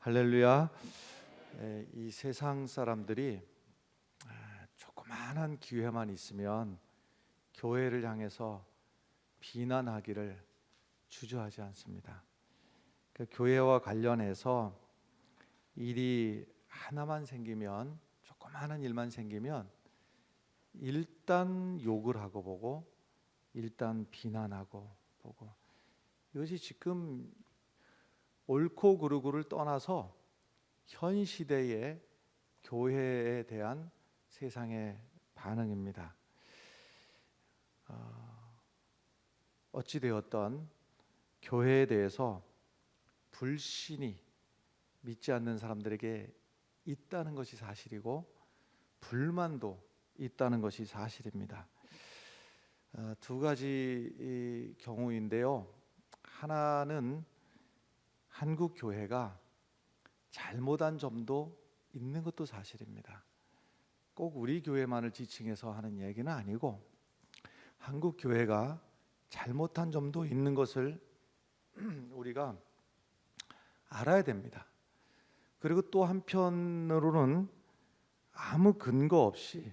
할렐루야. 이 세상 사람들이 조그마한 기회만 있으면 교회를 향해서 비난하기를 주저하지 않습니다. 그 교회와 관련해서 일이 하나만 생기면, 조그마한 일만 생기면 일단 욕을 하고 보고, 일단 비난하고 보고, 이것이 지금 옳고 그르고를 떠나서 현 시대의 교회에 대한 세상의 반응입니다. 어찌되었던 교회에 대해서 불신이 믿지 않는 사람들에게 있다는 것이 사실이고, 불만도 있다는 것이 사실입니다. 두 가지 경우인데요. 하나는 한국 교회가 잘못한 점도 있는 것도 사실입니다. 꼭 우리 교회만을 지칭해서 하는 얘기는 아니고, 한국 교회가 잘못한 점도 있는 것을 우리가 알아야 됩니다. 그리고 또 한편으로는 아무 근거 없이,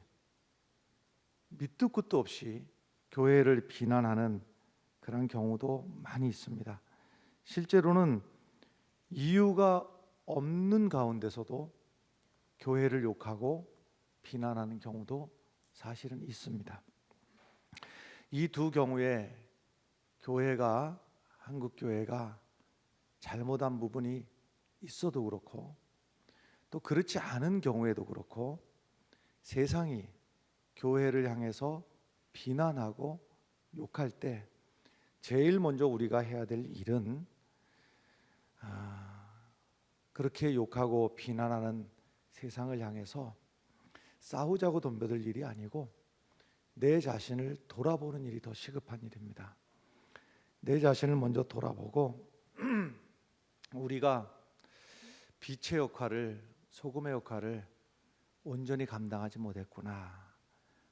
밑도 끝도 없이 교회를 비난하는 그런 경우도 많이 있습니다. 실제로는 이유가 없는 가운데서도 교회를 욕하고 비난하는 경우도 사실은 있습니다. 이 두 경우에 한국 교회가 잘못한 부분이 있어도 그렇고, 또 그렇지 않은 경우에도 그렇고, 세상이 교회를 향해서 비난하고 욕할 때 제일 먼저 우리가 해야 될 일은 그렇게 욕하고 비난하는 세상을 향해서 싸우자고 덤벼들 일이 아니고, 내 자신을 돌아보는 일이 더 시급한 일입니다. 내 자신을 먼저 돌아보고 우리가 빛의 역할을, 소금의 역할을 온전히 감당하지 못했구나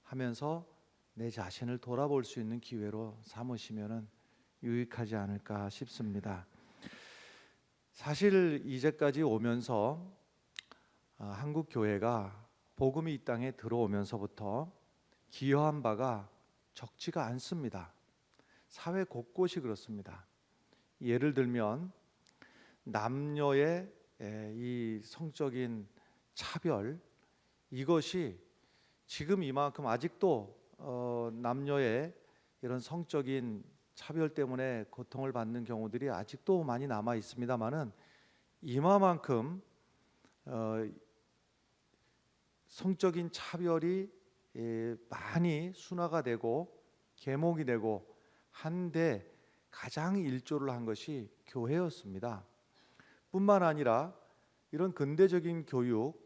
하면서 내 자신을 돌아볼 수 있는 기회로 삼으시면 유익하지 않을까 싶습니다. 사실 이제까지 오면서 한국 교회가 복음이 이 땅에 들어오면서부터 기여한 바가 적지가 않습니다. 사회 곳곳이 그렇습니다. 예를 들면 남녀의 이 성적인 차별, 이것이 지금 이만큼 아직도 남녀의 이런 성적인 차별 때문에 고통을 받는 경우들이 아직도 많이 남아 있습니다만은, 이마만큼 성적인 차별이 많이 순화가 되고 계몽이 되고 한데 가장 일조를 한 것이 교회였습니다. 뿐만 아니라 이런 근대적인 교육,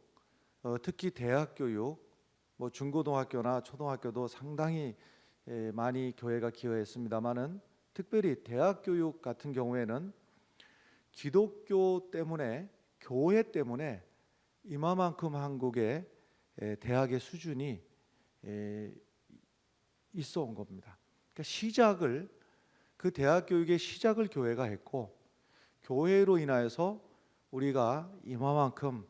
특히 대학 교육, 중고등학교나 초등학교도 상당히 많이 교회가 기여했습니다만은, 특별히 대학 교육 같은 경우에는 기독교 때문에, 교회 때문에 이마만큼 한국의 대학의 수준이 있어 온 겁니다. 그러니까 그 대학 교육의 시작을 교회가 했고, 교회로 인하여서 우리가 이마만큼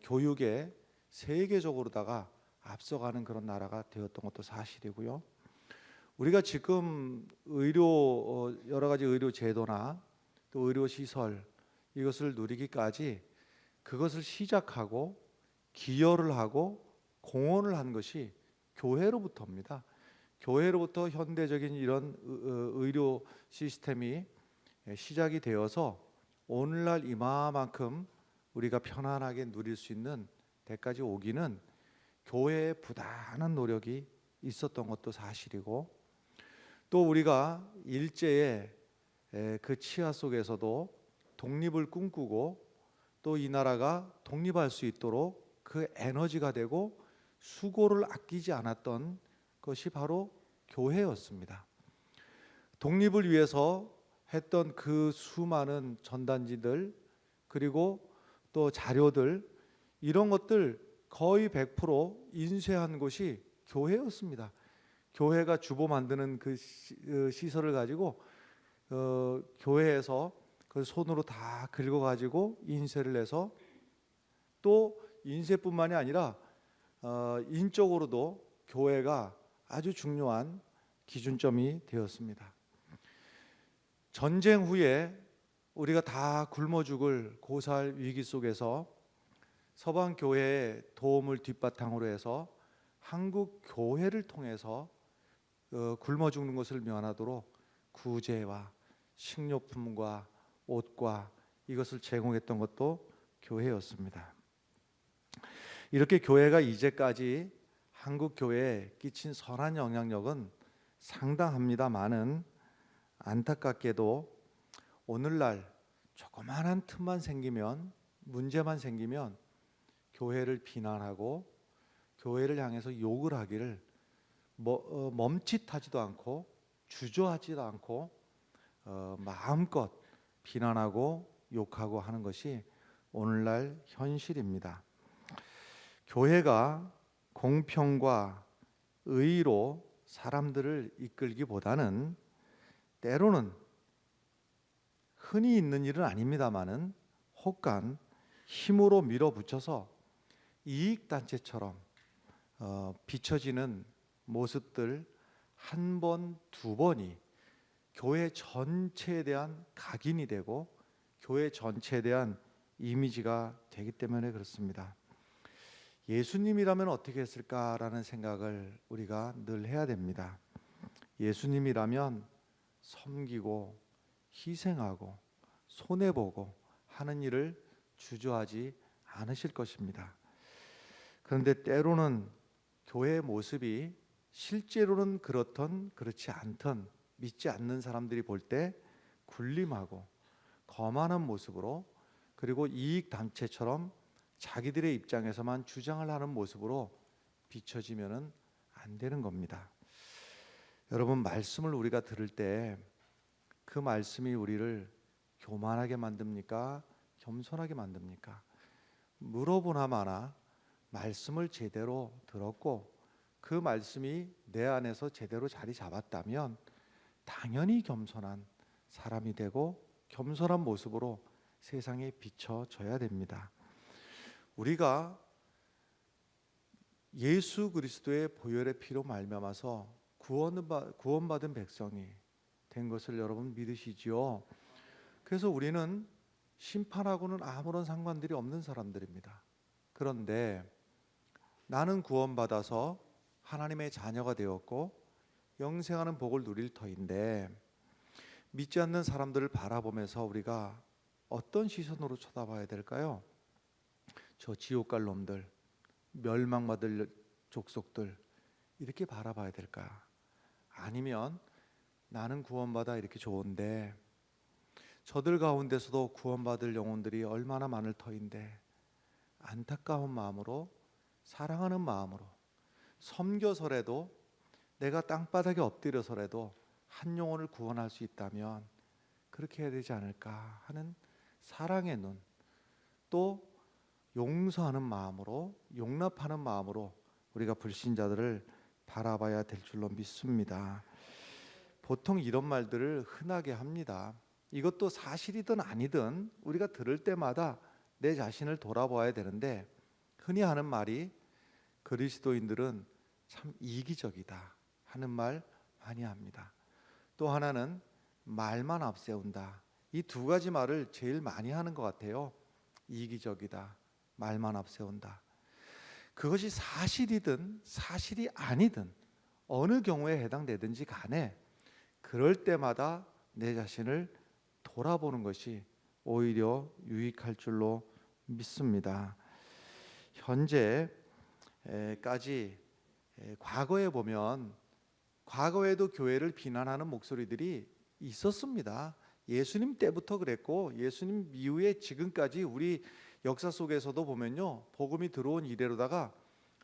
교육에 세계적으로다가 앞서가는 그런 나라가 되었던 것도 사실이고요. 우리가 지금 여러 가지 의료 제도나 또 의료 시설, 이것을 누리기까지 그것을 시작하고 기여를 하고 공헌을 한 것이 교회로부터입니다. 교회로부터 현대적인 이런 의료 시스템이 시작이 되어서 오늘날 이마만큼 우리가 편안하게 누릴 수 있는 데까지 오기는 교회의 부단한 노력이 있었던 것도 사실이고, 또 우리가 일제의 그 치하 속에서도 독립을 꿈꾸고, 또 이 나라가 독립할 수 있도록 그 에너지가 되고 수고를 아끼지 않았던 것이 바로 교회였습니다. 독립을 위해서 했던 그 수많은 전단지들, 그리고 또 자료들, 이런 것들 거의 100% 인쇄한 곳이 교회였습니다. 교회가 주보 만드는 그 시설을 가지고 교회에서 그 손으로 다 긁어가지고 인쇄를 해서 또 인쇄뿐만이 아니라 인적으로도 교회가 아주 중요한 기준점이 되었습니다. 전쟁 후에 우리가 다 굶어 죽을 고살 위기 속에서 서방 교회의 도움을 뒷바탕으로 해서 한국 교회를 통해서 굶어 죽는 것을 면하도록 구제와 식료품과 옷과 이것을 제공했던 것도 교회였습니다. 이렇게 교회가 이제까지 한국 교회에 끼친 선한 영향력은 상당합니다마는 안타깝게도 오늘날 조그마한 틈만 생기면, 문제만 생기면 교회를 비난하고 교회를 향해서 욕을 하기를 멈칫하지도 않고 주저하지도 않고 마음껏 비난하고 욕하고 하는 것이 오늘날 현실입니다. 교회가 공평과 의로 사람들을 이끌기보다는 때로는 흔히 있는 일은 아닙니다마는 혹간 힘으로 밀어붙여서 이익단체처럼 비춰지는 모습들 한 번, 두 번이 교회 전체에 대한 각인이 되고 교회 전체에 대한 이미지가 되기 때문에 그렇습니다. 예수님이라면 어떻게 했을까라는 생각을 우리가 늘 해야 됩니다. 예수님이라면 섬기고 희생하고 손해보고 하는 일을 주저하지 않으실 것입니다. 그런데 때로는 교회의 모습이 실제로는 그렇던 그렇지 않던 믿지 않는 사람들이 볼 때 군림하고 거만한 모습으로, 그리고 이익단체처럼 자기들의 입장에서만 주장을 하는 모습으로 비춰지면은 안 되는 겁니다. 여러분, 말씀을 우리가 들을 때 그 말씀이 우리를 교만하게 만듭니까? 겸손하게 만듭니까? 물어보나 마나 말씀을 제대로 들었고 그 말씀이 내 안에서 제대로 자리 잡았다면 당연히 겸손한 사람이 되고 겸손한 모습으로 세상에 비춰져야 됩니다. 우리가 예수 그리스도의 보혈의 피로 말미암아서 구원받은 백성이 된 것을 여러분 믿으시지요? 그래서 우리는 심판하고는 아무런 상관들이 없는 사람들입니다. 그런데 나는 구원받아서 하나님의 자녀가 되었고 영생하는 복을 누릴 터인데 믿지 않는 사람들을 바라보면서 우리가 어떤 시선으로 쳐다봐야 될까요? 저 지옥 갈 놈들, 멸망받을 족속들, 이렇게 바라봐야 될까? 아니면 나는 구원받아 이렇게 좋은데 저들 가운데서도 구원받을 영혼들이 얼마나 많을 터인데 안타까운 마음으로, 사랑하는 마음으로 섬겨서라도, 내가 땅바닥에 엎드려서라도 한 영혼을 구원할 수 있다면 그렇게 해야 되지 않을까 하는 사랑의 눈, 또 용서하는 마음으로, 용납하는 마음으로 우리가 불신자들을 바라봐야 될 줄로 믿습니다. 보통 이런 말들을 흔하게 합니다. 이것도 사실이든 아니든 우리가 들을 때마다 내 자신을 돌아봐야 되는데, 흔히 하는 말이 그리스도인들은 참 이기적이다 하는 말 많이 합니다. 또 하나는 말만 앞세운다. 이 두 가지 말을 제일 많이 하는 것 같아요. 이기적이다, 말만 앞세운다. 그것이 사실이든 사실이 아니든 어느 경우에 해당되든지 간에 그럴 때마다 내 자신을 돌아보는 것이 오히려 유익할 줄로 믿습니다. 현재까지 과거에 보면 과거에도 교회를 비난하는 목소리들이 있었습니다. 예수님 때부터 그랬고 예수님 이후에 지금까지 우리 역사 속에서도 보면요, 복음이 들어온 이래로다가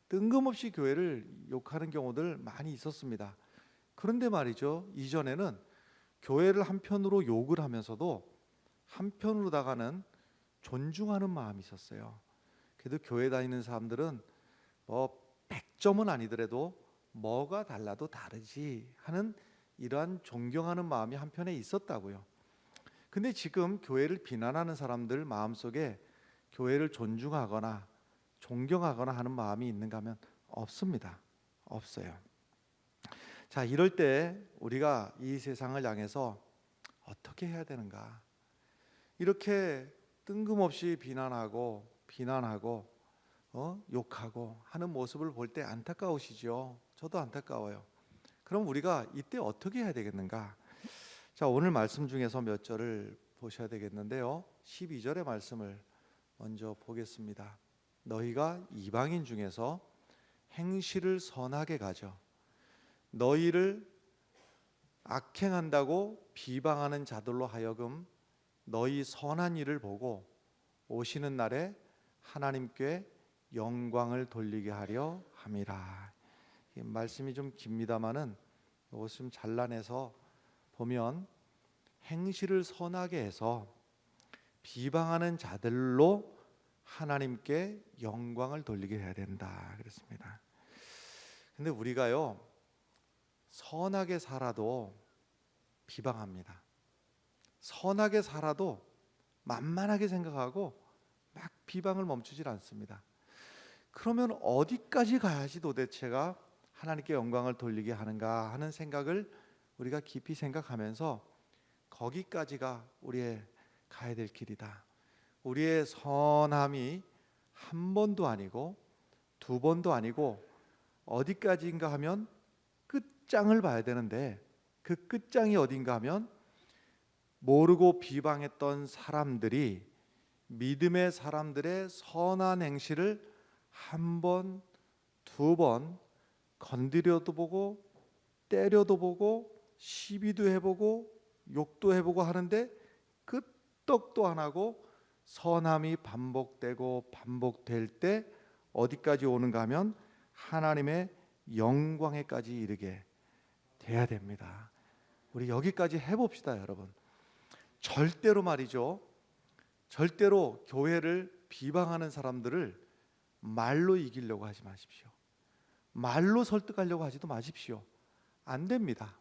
뜬금없이 교회를 욕하는 경우들 많이 있었습니다. 그런데 말이죠, 이전에는 교회를 한편으로 욕을 하면서도 한편으로다가는 존중하는 마음이 있었어요. 그래도 교회 다니는 사람들은 뭐 100점은 아니더라도 뭐가 달라도 다르지 하는 이러한 존경하는 마음이 한편에 있었다고요. 근데 지금 교회를 비난하는 사람들 마음속에 교회를 존중하거나 존경하거나 하는 마음이 있는가 하면 없습니다. 없어요. 자, 이럴 때 우리가 이 세상을 향해서 어떻게 해야 되는가? 이렇게 뜬금없이 비난하고 욕하고 하는 모습을 볼 때 안타까우시죠? 저도 안타까워요. 그럼 우리가 이때 어떻게 해야 되겠는가? 자, 오늘 말씀 중에서 몇 절을 보셔야 되겠는데요. 12절의 말씀을 먼저 보겠습니다. 너희가 이방인 중에서 행실을 선하게 가져 너희를 악행한다고 비방하는 자들로 하여금 너희 선한 일을 보고 오시는 날에 하나님께 영광을 돌리게 하려 함이라. 이 말씀이 좀 깁니다마는 이것 좀 잘라내서 보면 행실을 선하게 해서 비방하는 자들로 하나님께 영광을 돌리게 해야 된다 그랬습니다. 근데 우리가요 선하게 살아도 비방합니다. 선하게 살아도 만만하게 생각하고 막 비방을 멈추질 않습니다. 그러면 어디까지 가야지 도대체가 하나님께 영광을 돌리게 하는가 하는 생각을 우리가 깊이 생각하면서 거기까지가 우리의 가야 될 길이다. 우리의 선함이 한 번도 아니고 두 번도 아니고 어디까지인가 하면 끝장을 봐야 되는데 그 끝장이 어딘가 하면 모르고 비방했던 사람들이 믿음의 사람들의 선한 행실을 한 번, 두 번 건드려도 보고 때려도 보고 시비도 해보고 욕도 해보고 하는데 끄떡도 안 하고 선함이 반복되고 반복될 때 어디까지 오는가 하면 하나님의 영광에까지 이르게 돼야 됩니다. 우리 여기까지 해봅시다 여러분. 절대로 말이죠, 절대로 교회를 비방하는 사람들을 말로 이기려고 하지 마십시오. 말로 설득하려고 하지도 마십시오. 안 됩니다.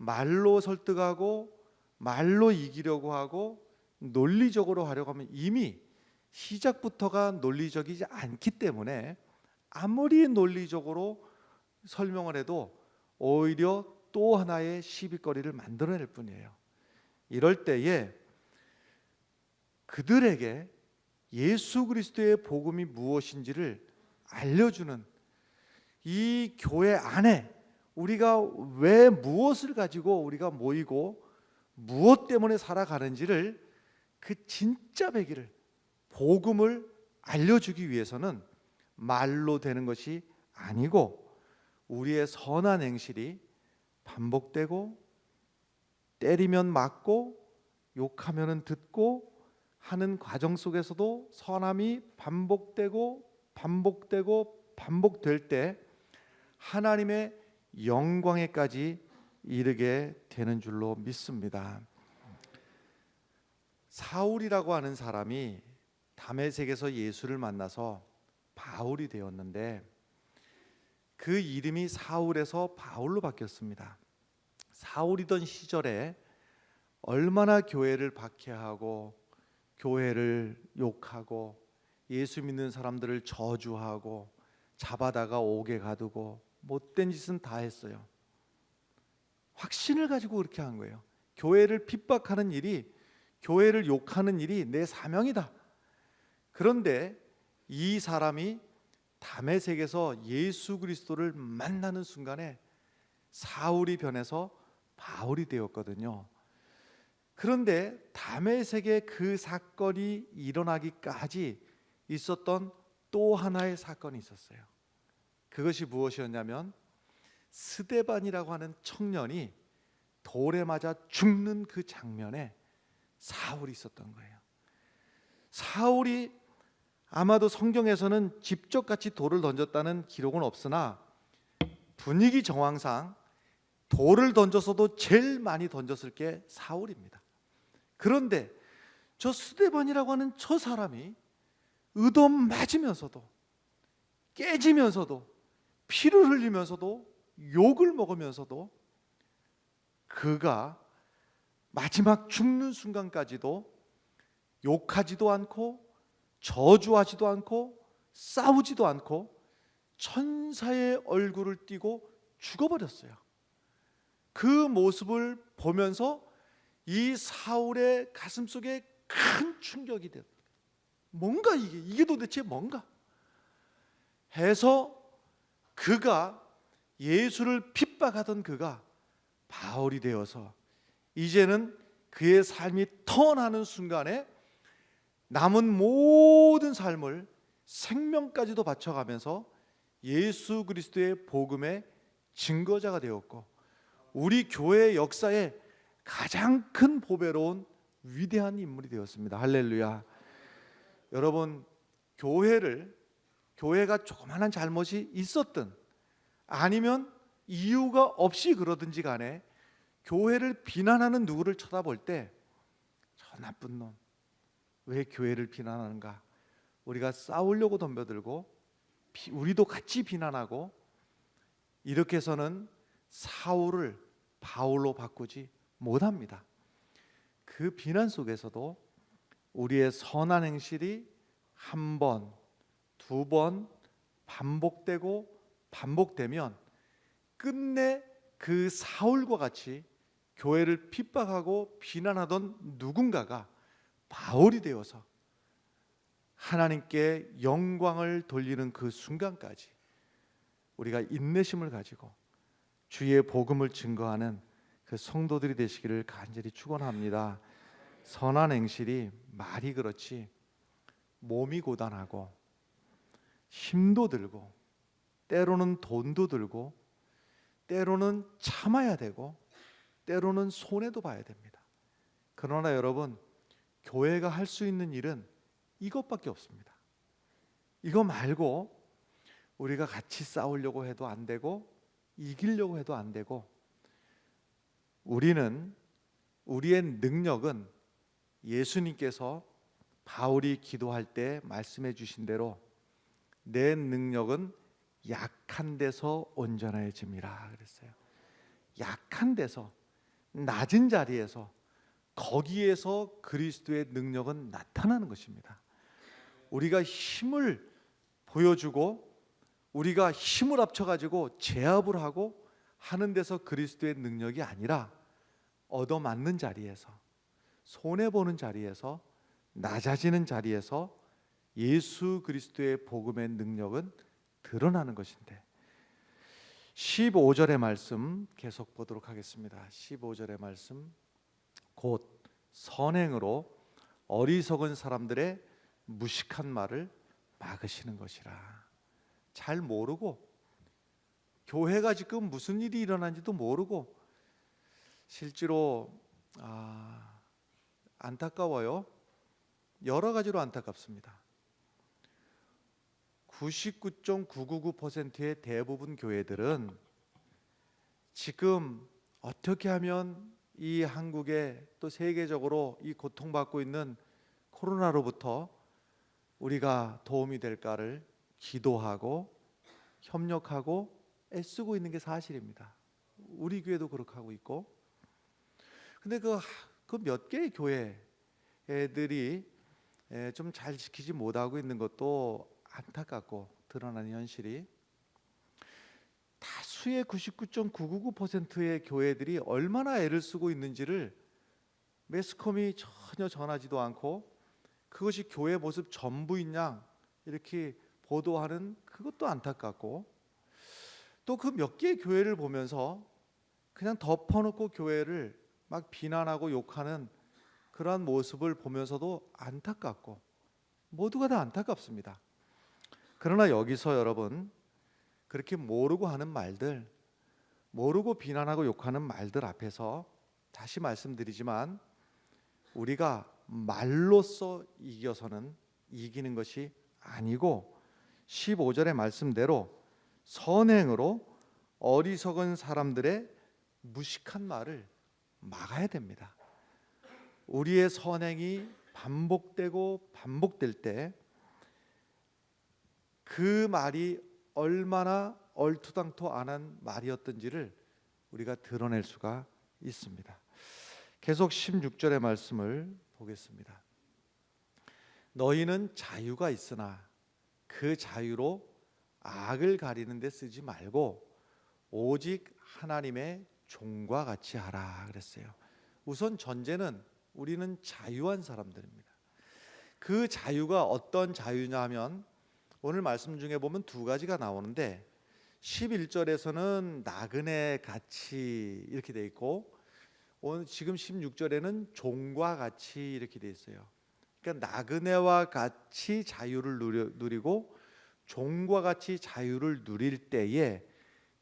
말로 설득하고 말로 이기려고 하고 논리적으로 하려고 하면 이미 시작부터가 논리적이지 않기 때문에 아무리 논리적으로 설명을 해도 오히려 또 하나의 시비거리를 만들어낼 뿐이에요. 이럴 때에 그들에게 예수 그리스도의 복음이 무엇인지를 알려주는 이 교회 안에 우리가 왜 무엇을 가지고 우리가 모이고 무엇 때문에 살아가는지를 그 진짜 배기를 복음을 알려주기 위해서는 말로 되는 것이 아니고 우리의 선한 행실이 반복되고 때리면 맞고 욕하면 듣고 하는 과정 속에서도 선함이 반복되고 반복될 때 하나님의 영광에까지 이르게 되는 줄로 믿습니다. 사울이라고 하는 사람이 다메섹에서 예수를 만나서 바울이 되었는데 그 이름이 사울에서 바울로 바뀌었습니다. 사울이던 시절에 얼마나 교회를 박해하고 교회를 욕하고 예수 믿는 사람들을 저주하고 잡아다가 옥에 가두고 못된 짓은 다 했어요. 확신을 가지고 그렇게 한 거예요. 교회를 핍박하는 일이, 교회를 욕하는 일이 내 사명이다. 그런데 이 사람이 다메섹에서 예수 그리스도를 만나는 순간에 사울이 변해서 바울이 되었거든요. 그런데 다메섹에 그 사건이 일어나기까지 있었던 또 하나의 사건이 있었어요. 그것이 무엇이었냐면 스데반이라고 하는 청년이 돌에 맞아 죽는 그 장면에 사울이 있었던 거예요. 사울이 아마도 성경에서는 직접 같이 돌을 던졌다는 기록은 없으나 분위기 정황상 돌을 던져서도 제일 많이 던졌을 게 사울입니다. 그런데 저 스데반이라고 하는 저 사람이 의도 맞으면서도 깨지면서도 피를 흘리면서도 욕을 먹으면서도 그가 마지막 죽는 순간까지도 욕하지도 않고 저주하지도 않고 싸우지도 않고 천사의 얼굴을 띠고 죽어버렸어요. 그 모습을 보면서 이 사울의 가슴속에 큰 충격이 됐어요. 뭔가 이게 도대체 뭔가 해서 그가 예수를 핍박하던 그가 바울이 되어서 이제는 그의 삶이 턴하는 순간에 남은 모든 삶을 생명까지도 바쳐가면서 예수 그리스도의 복음의 증거자가 되었고 우리 교회의 역사에 가장 큰 보배로운 위대한 인물이 되었습니다. 할렐루야. 여러분, 교회가 조그마한 잘못이 있었든 아니면 이유가 없이 그러든지 간에 교회를 비난하는 누구를 쳐다볼 때 저 나쁜 놈, 왜 교회를 비난하는가? 우리가 싸우려고 덤벼들고 우리도 같이 비난하고 이렇게 해서는 사울을 바울로 바꾸지 못합니다. 그 비난 속에서도 우리의 선한 행실이 한 번, 두 번 반복되고 반복되면 끝내 그 사울과 같이 교회를 핍박하고 비난하던 누군가가 바울이 되어서 하나님께 영광을 돌리는 그 순간까지 우리가 인내심을 가지고 주의 복음을 증거하는 그 성도들이 되시기를 간절히 축원합니다. 선한 행실이 말이 그렇지 몸이 고단하고 힘도 들고 때로는 돈도 들고 때로는 참아야 되고 때로는 손해도 봐야 됩니다. 그러나 여러분, 교회가 할 수 있는 일은 이것밖에 없습니다. 이거 말고 우리가 같이 싸우려고 해도 안 되고 이기려고 해도 안 되고 우리의 능력은 예수님께서 바울이 기도할 때 말씀해 주신 대로 내 능력은 약한 데서 온전해짐이라 그랬어요. 약한 데서, 낮은 자리에서, 거기에서 그리스도의 능력은 나타나는 것입니다. 우리가 힘을 보여주고 우리가 힘을 합쳐가지고 제압을 하고 하는 데서 그리스도의 능력이 아니라 얻어맞는 자리에서, 손해보는 자리에서, 낮아지는 자리에서 예수 그리스도의 복음의 능력은 드러나는 것인데 15절의 말씀 계속 보도록 하겠습니다. 15절의 말씀, 곧 선행으로 어리석은 사람들의 무식한 말을 막으시는 것이라. 잘 모르고 교회가 지금 무슨 일이 일어난지도 모르고 실제로 안타까워요. 여러 가지로 안타깝습니다. 99.999%의 대부분 교회들은 지금 어떻게 하면 이 한국에 또 세계적으로 이 고통받고 있는 코로나로부터 우리가 도움이 될까를 기도하고 협력하고 애쓰고 있는 게 사실입니다. 우리 교회도 그렇게 하고 있고, 근데 그 몇 개의 교회들이 좀 잘 지키지 못하고 있는 것도 안타깝고 드러나는 현실이, 다수의 99.999%의 교회들이 얼마나 애를 쓰고 있는지를 매스컴이 전혀 전하지도 않고 그것이 교회 모습 전부인 양 이렇게 보도하는 그것도 안타깝고, 또 그 몇 개의 교회를 보면서 그냥 덮어놓고 교회를 막 비난하고 욕하는 그러한 모습을 보면서도 안타깝고, 모두가 다 안타깝습니다. 그러나 여기서 여러분, 그렇게 모르고 하는 말들, 모르고 비난하고 욕하는 말들 앞에서 다시 말씀드리지만 우리가 말로써 이겨서는 이기는 것이 아니고 15절의 말씀대로 선행으로 어리석은 사람들의 무식한 말을 막아야 됩니다. 우리의 선행이 반복되고 반복될 때 그 말이 얼마나 얼토당토 안 한 말이었던지를 우리가 드러낼 수가 있습니다. 계속 16절의 말씀을 보겠습니다. 너희는 자유가 있으나 그 자유로 악을 가리는 데 쓰지 말고 오직 하나님의 종과 같이 하라 그랬어요. 우선 전제는 우리는 자유한 사람들입니다. 그 자유가 어떤 자유냐 하면 오늘 말씀 중에 보면 두 가지가 나오는데 11절에서는 나그네 같이 이렇게 돼 있고 오늘 지금 16절에는 종과 같이 이렇게 돼 있어요. 그러니까 나그네와 같이 자유를 누리고 종과 같이 자유를 누릴 때에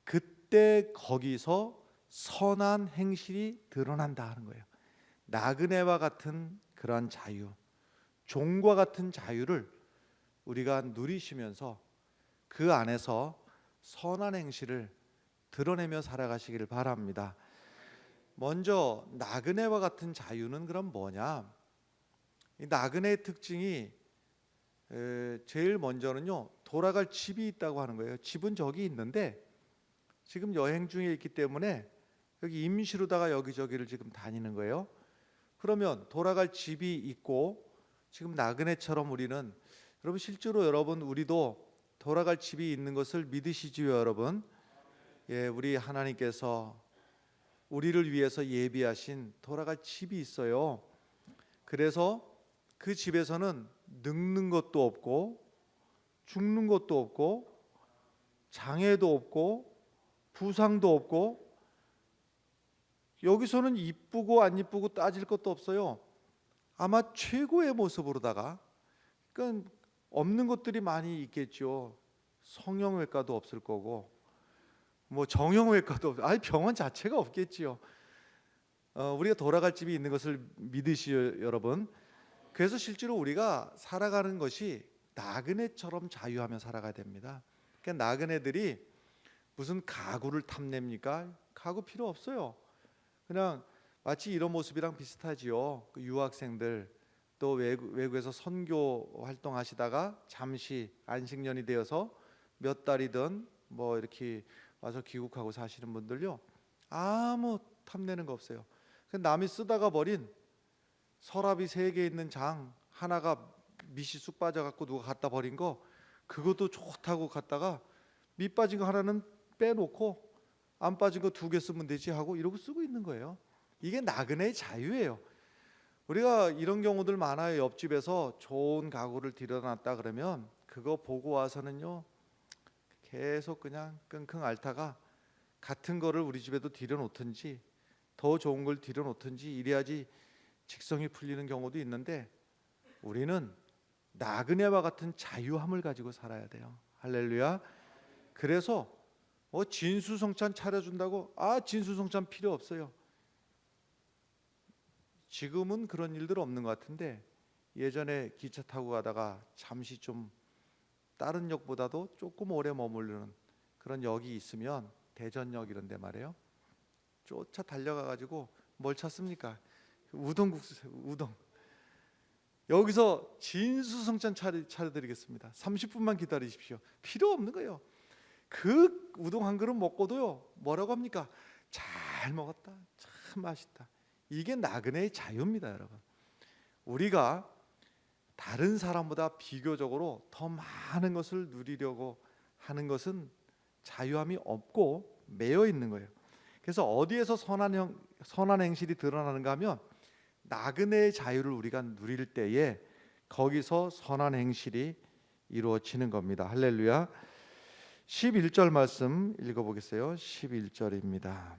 그때 거기서 선한 행실이 드러난다 하는 거예요. 나그네와 같은 그러한 자유, 종과 같은 자유를 우리가 누리시면서 그 안에서 선한 행실을 드러내며 살아가시기를 바랍니다. 먼저 나그네와 같은 자유는 그럼 뭐냐? 이 나그네의 특징이 제일 먼저는요, 돌아갈 집이 있다고 하는 거예요. 집은 저기 있는데 지금 여행 중에 있기 때문에 여기 임시로다가 여기저기를 지금 다니는 거예요. 그러면 돌아갈 집이 있고 지금 나그네처럼 우리는, 여러분 실제로 여러분 우리도 돌아갈 집이 있는 것을 믿으시지요 여러분? 예, 우리 하나님께서 우리를 위해서 예비하신 돌아갈 집이 있어요. 그래서 그 집에서는 늙는 것도 없고 죽는 것도 없고 장애도 없고 부상도 없고 여기서는 이쁘고 안 이쁘고 따질 것도 없어요. 아마 최고의 모습으로다가, 그러니까 없는 것들이 많이 있겠죠. 성형외과도 없을 거고 뭐 정형외과도 아니 병원 자체가 없겠지요. 우리가 돌아갈 집이 있는 것을 믿으시오 여러분. 그래서 실제로 우리가 살아가는 것이 나그네처럼 자유하며 살아가야 됩니다. 그러니까 나그네들이 무슨 가구를 탐냅니까? 가구 필요 없어요. 그냥 마치 이런 모습이랑 비슷하지요. 그 유학생들 또 외국에서 선교 활동하시다가 잠시 안식년이 되어서 몇 달이든 뭐 이렇게 와서 귀국하고 사시는 분들요, 아무 탐내는 거 없어요. 남이 쓰다가 버린 서랍이 3개 있는 장 하나가 밑이 쑥 빠져갖고 누가 갖다 버린 거, 그것도 좋다고 갖다가 밑 빠진 거 하나는 빼놓고 안 빠진 거 2개 쓰면 되지 하고 이러고 쓰고 있는 거예요. 이게 나그네의 자유예요. 우리가 이런 경우들 많아요. 옆집에서 좋은 가구를 들여놨다 그러면 그거 보고 와서는요 계속 그냥 끙끙 앓다가 같은 거를 우리 집에도 들여놓든지 더 좋은 걸 들여놓든지 이래야지 직성이 풀리는 경우도 있는데, 우리는 나그네와 같은 자유함을 가지고 살아야 돼요. 할렐루야. 그래서 진수성찬 차려준다고 진수성찬 필요 없어요. 지금은 그런 일들 없는 것 같은데 예전에 기차 타고 가다가 잠시 좀 다른 역보다도 조금 오래 머무르는 그런 역이 있으면 대전역 이런 데 말이에요, 쫓아 달려가 가지고 뭘 찾습니까? 우동국수, 우동. 여기서 진수성찬 차려드리겠습니다. 30분만 기다리십시오. 필요 없는 거예요. 그 우동 한 그릇 먹고도요 뭐라고 합니까? 잘 먹었다, 참 맛있다. 이게 나그네의 자유입니다 여러분. 우리가 다른 사람보다 비교적으로 더 많은 것을 누리려고 하는 것은 자유함이 없고 매여 있는 거예요. 그래서 어디에서 선한 행실이 드러나는가 하면 나그네의 자유를 우리가 누릴 때에 거기서 선한 행실이 이루어지는 겁니다. 할렐루야. 11절 말씀 읽어보겠어요. 11절입니다.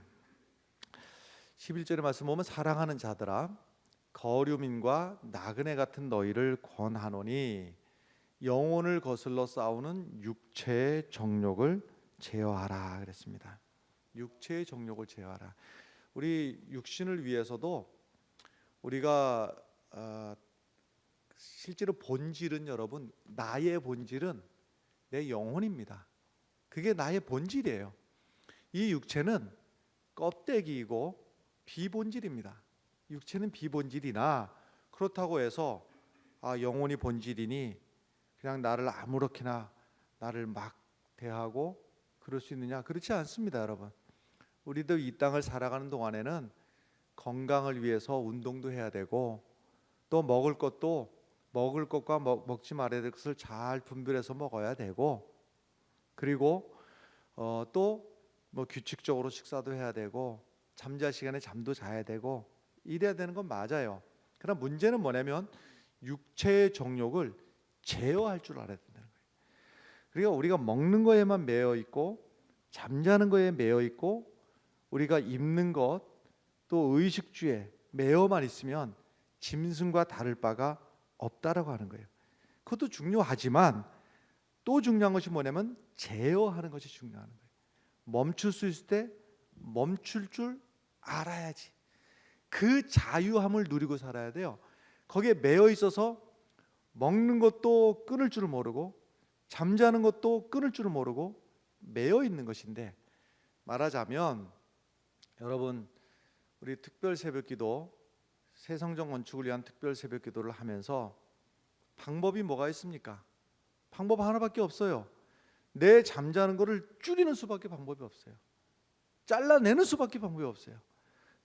11절의 말씀 보면 사랑하는 자들아 거류민과 나그네 같은 너희를 권하노니 영혼을 거슬러 싸우는 육체의 정욕을 제어하라 그랬습니다. 육체의 정욕을 제어하라. 우리 육신을 위해서도 우리가 실제로 본질은 여러분, 나의 본질은 내 영혼입니다. 그게 나의 본질이에요. 이 육체는 껍데기이고 비본질입니다. 육체는 비본질이나 그렇다고 해서 영혼이 본질이니 그냥 나를 아무렇게나 나를 막 대하고 그럴 수 있느냐? 그렇지 않습니다 여러분. 우리도 이 땅을 살아가는 동안에는 건강을 위해서 운동도 해야 되고, 또 먹을 것과 먹지 말아야 될 것을 잘 분별해서 먹어야 되고, 그리고 또 뭐 규칙적으로 식사도 해야 되고, 잠잘 시간에 잠도 자야 되고, 이래야 되는 건 맞아요. 그러나 문제는 뭐냐면 육체의 정욕을 제어할 줄 알아야 된다는 거예요. 그러니까 우리가 먹는 거에만 매여 있고, 잠자는 거에 매여 있고, 우리가 입는 것, 또 의식주에 매여만 있으면 짐승과 다를 바가 없다라고 하는 거예요. 그것도 중요하지만 또 중요한 것이 뭐냐면 제어하는 것이 중요한 거예요. 멈출 수 있을 때 멈출 줄 알아야지. 그 자유함을 누리고 살아야 돼요. 거기에 매여 있어서 먹는 것도 끊을 줄 모르고, 잠자는 것도 끊을 줄 모르고 매여 있는 것인데, 말하자면 여러분, 우리 특별 새벽기도, 새 성전 건축을 위한 특별 새벽기도를 하면서 방법이 뭐가 있습니까? 방법 하나밖에 없어요. 내 잠자는 거를 줄이는 수밖에 방법이 없어요. 잘라내는 수밖에 방법이 없어요.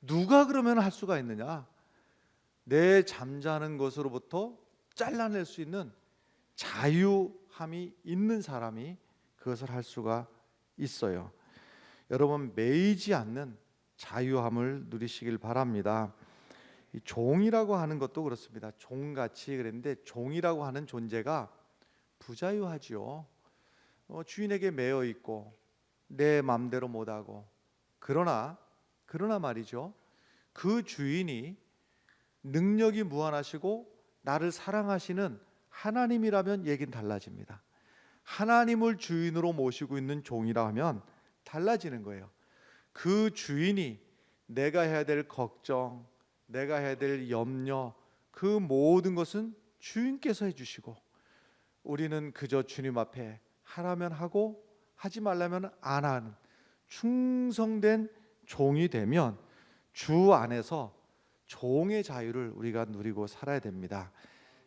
누가 그러면 할 수가 있느냐? 내 잠자는 것으로부터 잘라낼 수 있는 자유함이 있는 사람이 그것을 할 수가 있어요. 여러분, 매이지 않는 자유함을 누리시길 바랍니다. 이 종이라고 하는 것도 그렇습니다. 종같이 그랬는데, 종이라고 하는 존재가 부자유하지요. 주인에게 매여 있고 내 마음대로 못하고, 그러나 말이죠, 그 주인이 능력이 무한하시고 나를 사랑하시는 하나님이라면 얘기는 달라집니다. 하나님을 주인으로 모시고 있는 종이라 하면 달라지는 거예요. 그 주인이 내가 해야 될 걱정, 내가 해야 될 염려, 그 모든 것은 주인께서 해주시고, 우리는 그저 주님 앞에 하라면 하고 하지 말라면 안 하는 충성된 종이 되면 주 안에서 종의 자유를 우리가 누리고 살아야 됩니다.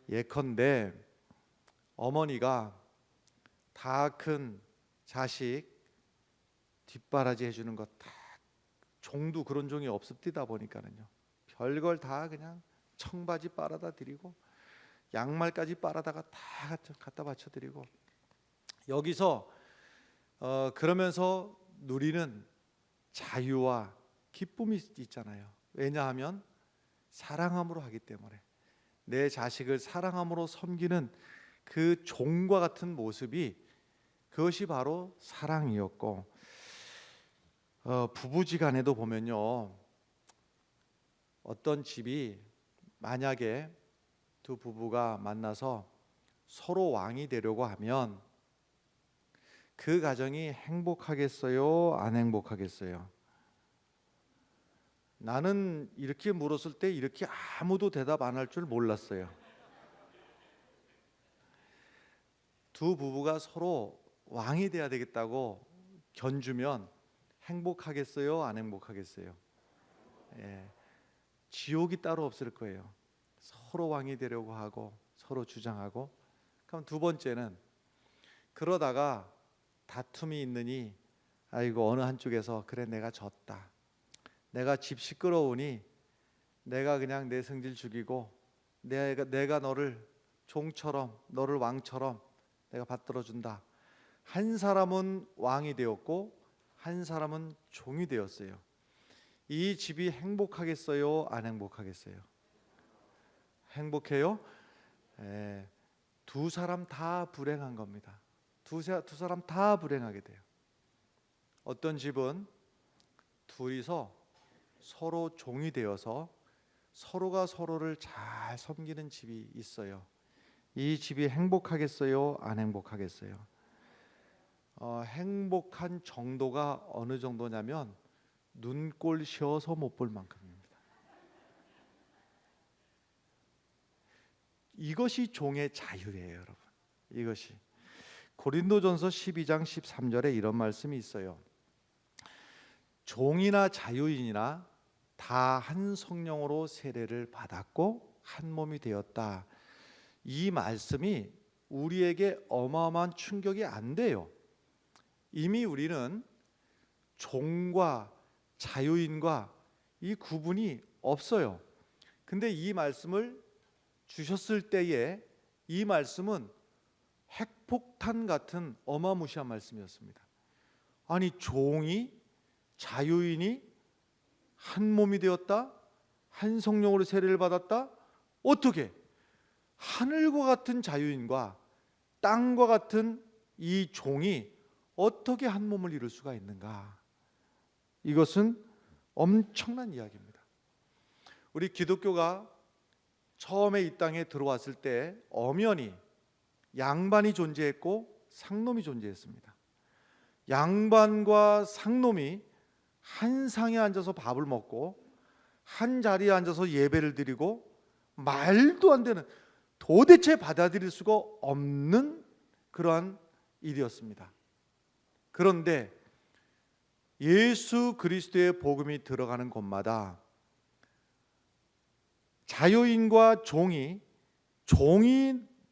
예컨대 어머니가 다 큰 자식 뒷바라지 해주는 것, 다 종도 그런 종이 없습니다 보니까는요. 별걸 다 그냥 청바지 빨아다 드리고 양말까지 빨아다가 다 갖다 바쳐드리고, 여기서 그러면서 누리는 자유와 기쁨이 있잖아요. 왜냐하면 사랑함으로 하기 때문에, 내 자식을 사랑함으로 섬기는 그 종과 같은 모습이, 그것이 바로 사랑이었고, 부부지간에도 보면요, 어떤 집이 만약에 두 부부가 만나서 서로 왕이 되려고 하면 그 가정이 행복하겠어요? 안 행복하겠어요? 나는 이렇게 물었을 때 이렇게 아무도 대답 안 할 줄 몰랐어요. 두 부부가 서로 왕이 돼야 되겠다고 견주면 행복하겠어요? 안 행복하겠어요? 예, 지옥이 따로 없을 거예요. 서로 왕이 되려고 하고 서로 주장하고. 그럼 두 번째는, 그러다가 다툼이 있느니 아이고 어느 한쪽에서 그래 내가 졌다, 내가 집 시끄러우니 내가 그냥 내 성질 죽이고 내가 너를 종처럼, 너를 왕처럼 내가 받들어 준다. 한 사람은 왕이 되었고 한 사람은 종이 되었어요. 이 집이 행복하겠어요? 안 행복하겠어요? 행복해요? 두 사람 다 불행한 겁니다. 두 사람 다 불행하게 돼요. 어떤 집은 둘이서 서로 종이 되어서 서로가 서로를 잘 섬기는 집이 있어요. 이 집이 행복하겠어요? 안 행복하겠어요? 행복한 정도가 어느 정도냐면 눈꼴 쉬어서 못 볼 만큼입니다. 이것이 종의 자유예요, 여러분. 이것이 고린도전서 12장 13절에 이런 말씀이 있어요. 종이나 자유인이나 다 한 성령으로 세례를 받았고 한 몸이 되었다. 이 말씀이 우리에게 어마어마한 충격이 안 돼요. 이미 우리는 종과 자유인과 이 구분이 없어요. 근데 이 말씀을 주셨을 때에 이 말씀은 핵폭탄 같은 어마무시한 말씀이었습니다. 아니, 종이 자유인이 한 몸이 되었다, 한 성령으로 세례를 받았다. 어떻게 하늘과 같은 자유인과 땅과 같은 이 종이 어떻게 한 몸을 이룰 수가 있는가? 이것은 엄청난 이야기입니다. 우리 기독교가 처음에 이 땅에 들어왔을 때 엄연히 양반이 존재했고 상놈이 존재했습니다. 양반과 상놈이 한 상에 앉아서 밥을 먹고 한 자리에 앉아서 예배를 드리고, 말도 안 되는, 도대체 받아들일 수가 없는 그러한 일이었습니다. 그런데 예수 그리스도의 복음이 들어가는 곳마다 자유인과 종이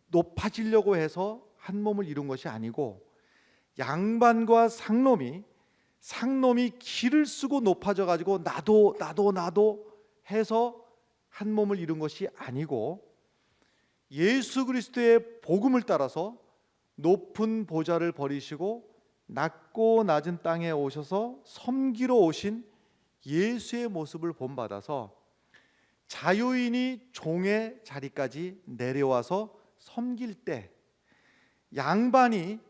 높아지려고 해서 한 몸을 이룬 것이 아니고, 양반과 상놈이 길을 쓰고 높아져 가지고 나도 해서 한 몸을 이룬 것이 아니고, 예수 그리스도의 복음을 따라서 높은 보좌를 버리시고 낮고 낮은 땅에 오셔서 섬기러 오신 예수의 모습을 본받아서 자유인이 종의 자리까지 내려와서 섬길 때, 양반이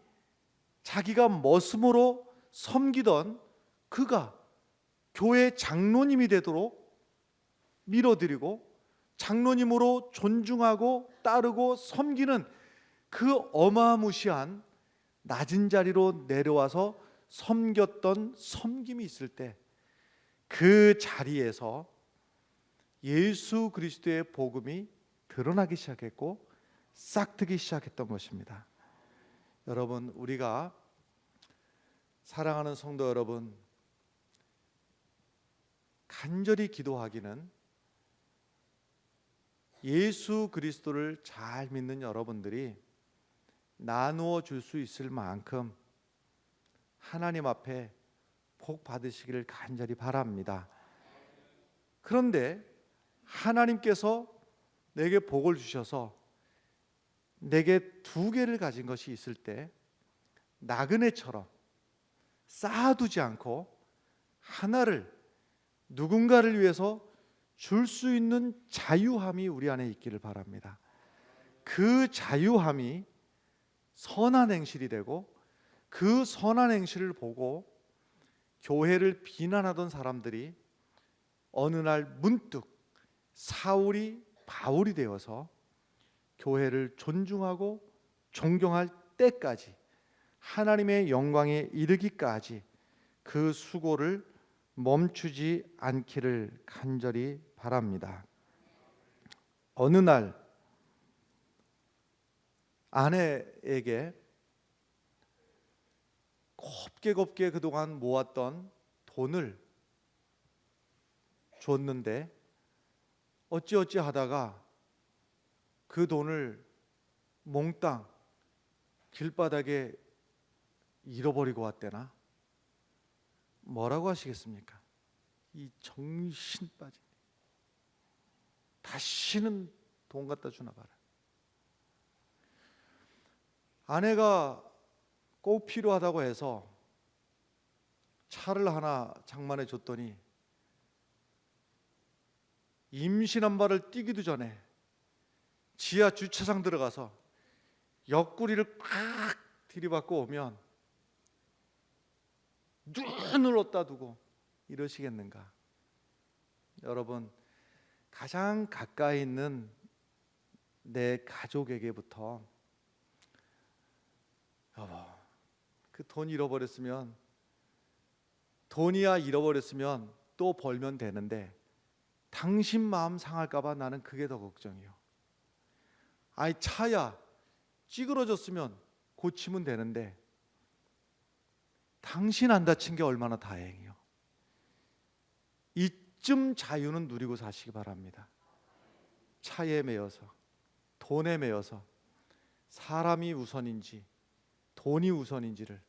자기가 머슴으로 섬기던 그가 교회 장로님이 되도록 밀어드리고 장로님으로 존중하고 따르고 섬기는 그 어마무시한 낮은 자리로 내려와서 섬겼던 섬김이 있을 때, 그 자리에서 예수 그리스도의 복음이 드러나기 시작했고 싹트기 시작했던 것입니다. 여러분, 우리가 사랑하는 성도 여러분, 간절히 기도하기는 예수 그리스도를 잘 믿는 여러분들이 나누어 줄 수 있을 만큼 하나님 앞에 복 받으시기를 간절히 바랍니다. 그런데 하나님께서 내게 복을 주셔서 내게 2개를 가진 것이 있을 때, 나그네처럼 쌓아두지 않고 하나를 누군가를 위해서 줄 수 있는 자유함이 우리 안에 있기를 바랍니다. 그 자유함이 선한 행실이 되고, 그 선한 행실을 보고 교회를 비난하던 사람들이 어느 날 문득 사울이 바울이 되어서 교회를 존중하고 존경할 때까지, 하나님의 영광에 이르기까지 그 수고를 멈추지 않기를 간절히 바랍니다. 어느 날 아내에게 곱게 그동안 모았던 돈을 줬는데, 어찌 하다가 그 돈을 몽땅 길바닥에 잃어버리고 왔대나? 뭐라고 하시겠습니까? 이 정신 빠진, 다시는 돈 갖다 주나 봐라. 아내가 꼭 필요하다고 해서 차를 하나 장만해 줬더니 임신한 발을 뛰기도 전에 지하 주차장 들어가서 옆구리를 팍 들이받고 오면 눈을 어디다 두고 이러시겠는가? 여러분, 가장 가까이 있는 내 가족에게부터, 여보, 그 돈 잃어버렸으면, 돈이야 잃어버렸으면 또 벌면 되는데 당신 마음 상할까 봐 나는 그게 더 걱정이요. 아이, 차야 찌그러졌으면 고치면 되는데 당신 안 다친 게 얼마나 다행이요. 이쯤 자유는 누리고 사시기 바랍니다. 차에 매여서, 돈에 매여서 사람이 우선인지 돈이 우선인지를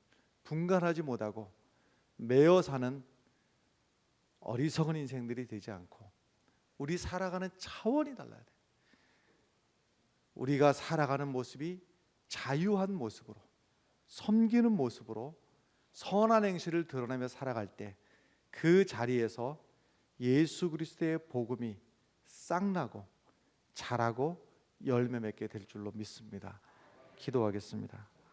분간하지 못하고 매여 사는 어리석은 인생들이 되지 않고 우리 살아가는 차원이 달라야 돼. 우리가 살아가는 모습이 자유한 모습으로, 섬기는 모습으로 선한 행실을 드러내며 살아갈 때 그 자리에서 예수 그리스도의 복음이 싹나고 자라고 열매 맺게 될 줄로 믿습니다. 기도하겠습니다.